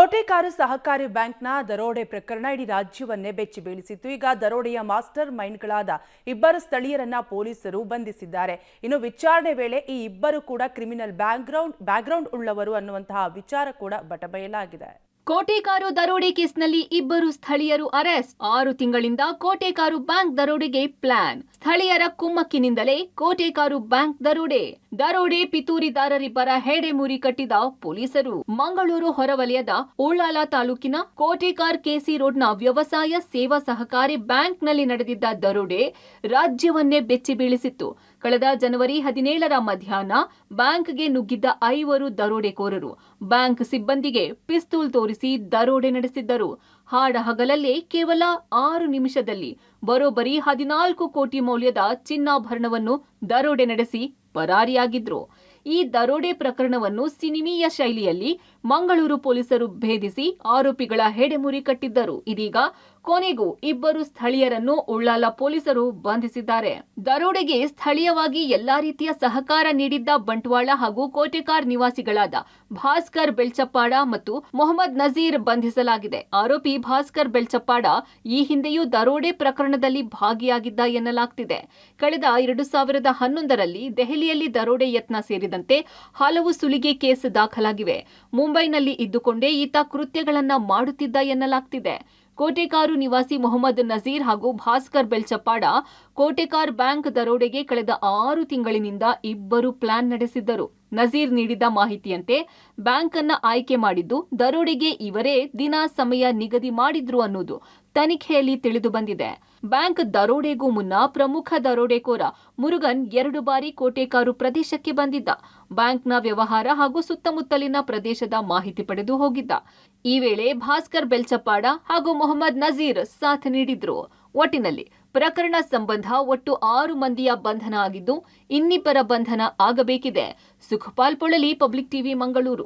ಕೋಟೆಕಾರು ಸಹಕಾರಿ ಬ್ಯಾಂಕ್ನ ದರೋಡೆ ಪ್ರಕರಣ ಇಡೀ ರಾಜ್ಯವನ್ನೇ ಬೆಚ್ಚಿ ಬೀಳಿಸಿತ್ತು. ಈಗ ದರೋಡೆಯ ಮಾಸ್ಟರ್ ಮೈಂಡ್ಗಳಾದ ಇಬ್ಬರು ಸ್ಥಳೀಯರನ್ನ ಪೊಲೀಸರು ಬಂಧಿಸಿದ್ದಾರೆ. ಇನ್ನು ವಿಚಾರಣೆ ವೇಳೆ ಈ ಇಬ್ಬರು ಕೂಡ ಕ್ರಿಮಿನಲ್ ಬ್ಯಾಕ್ಗ್ರೌಂಡ್ ಉಳ್ಳವರು ಅನ್ನುವಂತಹ ವಿಚಾರ ಕೂಡ ಬಟಬಯಲಾಗಿದೆ. ಕೋಟೆಕಾರು ದರೋಡೆ ಕೇಸ್ನಲ್ಲಿ ಇಬ್ಬರು ಸ್ಥಳೀಯರು ಅರೆಸ್ಟ್. 6 ತಿಂಗಳಿಂದ ಕೋಟೆಕಾರು ಬ್ಯಾಂಕ್ ದರೋಡೆಗೆ ಪ್ಲಾನ್. ಸ್ಥಳೀಯರ ಕುಮ್ಮಕ್ಕಿನಿಂದಲೇ ಕೋಟೆಕಾರು ಬ್ಯಾಂಕ್ ದರೋಡೆ ಪಿತೂರಿದಾರರಿಬ್ಬರ ಹೆಡೆಮುರಿ ಕಟ್ಟಿದ ಪೊಲೀಸರು. ಮಂಗಳೂರು ಹೊರವಲಯದ ಉಳ್ಳಾಲ ತಾಲೂಕಿನ ಕೋಟೆಕಾರ್ ಕೆಸಿ ರೋಡ್ನ ವ್ಯವಸಾಯ ಸೇವಾ ಸಹಕಾರಿ ಬ್ಯಾಂಕ್ನಲ್ಲಿ ನಡೆದಿದ್ದ ದರೋಡೆ ರಾಜ್ಯವನ್ನೇ ಬೆಚ್ಚಿ ಬೀಳಿಸಿತ್ತು. ಕಳೆದ ಜನವರಿ 17ರ ಮಧ್ಯಾಹ್ನ ಬ್ಯಾಂಕ್ಗೆ ನುಗ್ಗಿದ್ದ 5 ದರೋಡೆಕೋರರು ಬ್ಯಾಂಕ್ ಸಿಬ್ಬಂದಿಗೆ ಪಿಸ್ತೂಲ್ ತೋರಿಸಿ ದರೋಡೆ ನಡೆಸಿದ್ದರು. ಹಗಲಲ್ಲೇ ಕೇವಲ 6 ನಿಮಿಷದಲ್ಲಿ ಬರೋಬ್ಬರಿ 14 ಕೋಟಿ ಮೌಲ್ಯದ ಚಿನ್ನಾಭರಣವನ್ನು ದರೋಡೆ ನಡೆಸಿ ಪರಾರಿಯಾಗಿದ್ರು. ಈ ದರೋಡೆ ಪ್ರಕರಣವನ್ನು ಸಿನಿಮೀಯ ಶೈಲಿಯಲ್ಲಿ ಮಂಗಳೂರು ಪೊಲೀಸರು ಭೇದಿಸಿ ಆರೋಪಿಗಳ ಹೆಡೆಮುರಿ ಕಟ್ಟಿದ್ದರು. ಇದೀಗ ಕೊನೆಗೂ ಇಬ್ಬರು ಸ್ಥಳೀಯರನ್ನು ಉಳ್ಳಾಲ ಪೊಲೀಸರು ಬಂಧಿಸಿದ್ದಾರೆ. ದರೋಡೆಗೆ ಸ್ಥಳೀಯವಾಗಿ ಎಲ್ಲಾ ರೀತಿಯ ಸಹಕಾರ ನೀಡಿದ್ದ ಬಂಟ್ವಾಳ ಹಾಗೂ ಕೋಟೆಕಾರ್ ನಿವಾಸಿಗಳಾದ ಭಾಸ್ಕರ್ ಬೆಳ್ಚಪ್ಪಾಡ ಮತ್ತು ಮೊಹಮ್ಮದ್ ನಜೀರ್ ಬಂಧಿಸಲಾಗಿದೆ. ಆರೋಪಿ ಭಾಸ್ಕರ್ ಬೆಳ್ಚಪ್ಪಾಡ ಈ ಹಿಂದೆಯೂ ದರೋಡೆ ಪ್ರಕರಣದಲ್ಲಿ ಭಾಗಿಯಾಗಿದ್ದ ಎನ್ನಲಾಗ್ತಿದೆ. ಕಳೆದ 2011ರಲ್ಲಿ ದೆಹಲಿಯಲ್ಲಿ ದರೋಡೆ ಯತ್ನ ಸೇರಿದಂತೆ ಹಲವು ಸುಲಿಗೆ ಕೇಸ್ ದಾಖಲಾಗಿವೆ. ಮುಂಬೈನಲ್ಲಿ ಇದ್ದುಕೊಂಡೇ ಈತ ಕೃತ್ಯಗಳನ್ನ ಮಾಡುತ್ತಿದ್ದ ಎನ್ನಲಾಗ್ತಿದೆ. ಕೋಟೆಕಾರು ನಿವಾಸಿ ಮೊಹಮ್ಮದ್ ನಜೀರ್ ಹಾಗೂ ಭಾಸ್ಕರ್ ಬೆಳ್ಚಪ್ಪಾಡ ಕೋಟೆಕಾರ್ ಬ್ಯಾಂಕ್ ದರೋಡೆಗೆ ಕಳೆದ 6 ತಿಂಗಳಿನಿಂದ ಇಬ್ಬರು ಪ್ಲಾನ್ ನಡೆಸಿದ್ದರು. ನಜೀರ್ ನೀಡಿದ ಮಾಹಿತಿಯಂತೆ ಬ್ಯಾಂಕ್ ಅನ್ನ ಆಯ್ಕೆ ಮಾಡಿದ್ದು ದರೋಡೆಗೆ ಇವರೇ ದಿನ ಸಮಯ ನಿಗದಿ ಮಾಡಿದ್ರು ಅನ್ನೋದು ತನಿಖೆಯಲ್ಲಿ ತಿಳಿದು ಬಂದಿದೆ. ಬ್ಯಾಂಕ್ ದರೋಡೆಗೂ ಮುನ್ನ ಪ್ರಮುಖ ದರೋಡೆಕೋರ ಮುರುಗನ್ 2 ಬಾರಿ ಕೋಟೆಕಾರು ಪ್ರದೇಶಕ್ಕೆ ಬಂದಿದ್ದ. ಬ್ಯಾಂಕ್ನ ವ್ಯವಹಾರ ಹಾಗೂ ಸುತ್ತಮುತ್ತಲಿನ ಪ್ರದೇಶದ ಮಾಹಿತಿ ಪಡೆದು ಹೋಗಿದ್ದ. ಈ ವೇಳೆ ಭಾಸ್ಕರ್ ಬೆಳ್ಚಪ್ಪಾಡ ಹಾಗೂ ಮೊಹಮ್ಮದ್ ನಜೀರ್ ಸಾಥ್ ನೀಡಿದ್ರು. ಒಟ್ಟಿನಲ್ಲಿ ಪ್ರಕರಣ ಸಂಬಂಧ ಒಟ್ಟು 6 ಮಂದಿಯ ಬಂಧನ ಆಗಿದ್ದು ಇನ್ನಿಬ್ಬರ ಬಂಧನ ಆಗಬೇಕಿದೆ. Sukhpal Polali, public TV, Mangaluru.